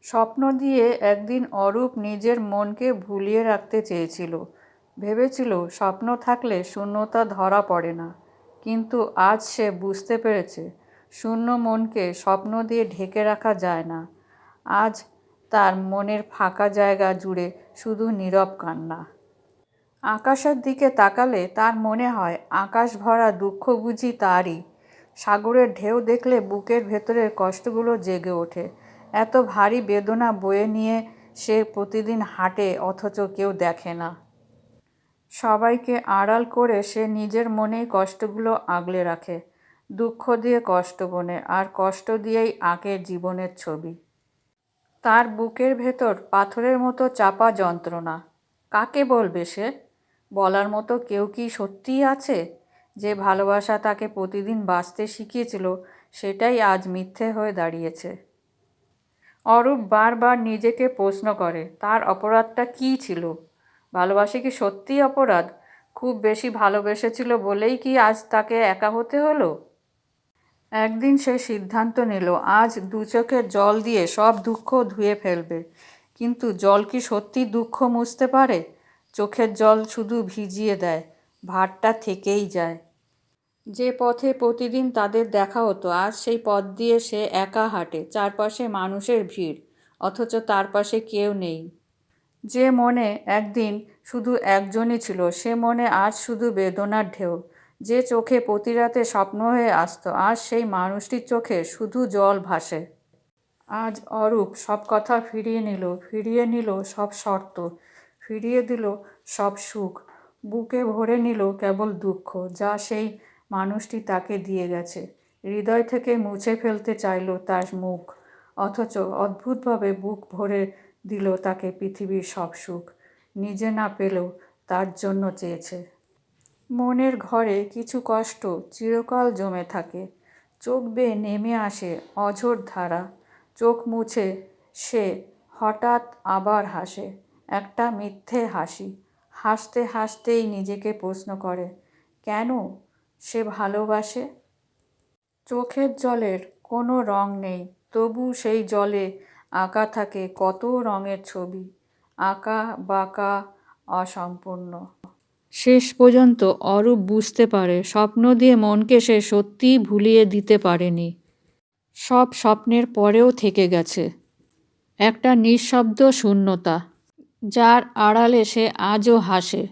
স্বপ্ন দিয়ে একদিন অরূপ নিজের মনকে ভুলিয়ে রাখতে চেয়েছিল। ভেবেছিল স্বপ্ন থাকলে শূন্যতা ধরা পড়ে না। কিন্তু আজ সে বুঝতে পেরেছে শূন্য মনকে স্বপ্ন দিয়ে ঢেকে রাখা যায় না। আজ তার মনের ফাঁকা জায়গা জুড়ে শুধু নীরব কান্না। আকাশের দিকে তাকালে তার মনে হয় আকাশ ভরা দুঃখ বুঝি তারই। সাগরের ঢেউ দেখলে বুকের ভেতরের কষ্টগুলো জেগে ওঠে। এত ভারী বেদনা বয়ে নিয়ে সে প্রতিদিন হাঁটে, অথচ কেউ দেখে না। সবাইকে আড়াল করে সে নিজের মনেই কষ্টগুলো আগলে রাখে। দুঃখ দিয়ে কষ্ট বোনে, আর কষ্ট দিয়েই আঁকে জীবনের ছবি। তার বুকের ভেতর পাথরের মতো চাপা যন্ত্রণা। কাকে বলবে সে? বলার মতো কেউ কি সত্যিই আছে? যে ভালোবাসা তাকে প্রতিদিন বাঁচতে শিখিয়েছিল, সেটাই আজ মিথ্যে হয়ে দাঁড়িয়েছে। অরূপ বারবার নিজেকে প্রশ্ন করে, তার অপরাধটা কী ছিল? ভালোবাসা কি সত্যিই অপরাধ? খুব বেশি ভালোবেসেছিল বলেই কি আজ তাকে একা হতে হলো? একদিন সে সিদ্ধান্ত নিল আজ দু চোখের জল দিয়ে সব দুঃখ ধুয়ে ফেলবে। কিন্তু জল কি সত্যি দুঃখ মুছতে পারে? চোখের জল শুধু ভিজিয়ে দেয়, ভারটা থেকেই যায়। যে পথে প্রতিদিন তাদের দেখা হতো, আজ সেই পথ দিয়ে সে একা হাঁটে, চারপাশে মানুষের ভিড়, অথচ তার পাশে কেউ নেই। যে মনে একদিন শুধু একজনই ছিল, সে মনে আজ শুধু বেদনার ঢেউ। যে চোখে প্রতি রাতে স্বপ্ন হয়ে আসতো, আজ সেই মানুষটির চোখে শুধু জল ভাসে। আজ অরূপ সব কথা ফিরিয়ে নিল সব শর্ত, ফিরিয়ে দিল সব সুখ, বুকে ভরে নিল কেবল দুঃখ, যা সেই মানুষটি তাকে দিয়ে গেছে। হৃদয় থেকে মুছে ফেলতে চাইল তার মুখ, অথচ অদ্ভুতভাবে বুক ভরে দিল তাকে পৃথিবীর সব সুখ। নিজে না পেলেও তার জন্য চেয়েছে। মনের ঘরে কিছু কষ্ট চিরকাল জমে থাকে, চোখ বেয়ে নেমে আসে অঝোর ধারা। চোখ মুছে সে হঠাৎ আবার হাসে, একটা মিথ্যে হাসি। হাসতে হাসতেই নিজেকে প্রশ্ন করে, কেন সে ভালোবাসে? চোখের জলের কোনো রং নেই, তবু সেই জলে আঁকা থাকে কত রঙের ছবি, আঁকা বাঁকা, অসম্পূর্ণ। শেষ পর্যন্ত অরূপ বুঝতে পারে স্বপ্ন দিয়ে মনকে সে সত্যিই ভুলিয়ে দিতে পারেনি। সব স্বপ্নের পরেও থেকে গেছে একটা নিঃশব্দ শূন্যতা, যার আড়ালে সে আজও হাসে।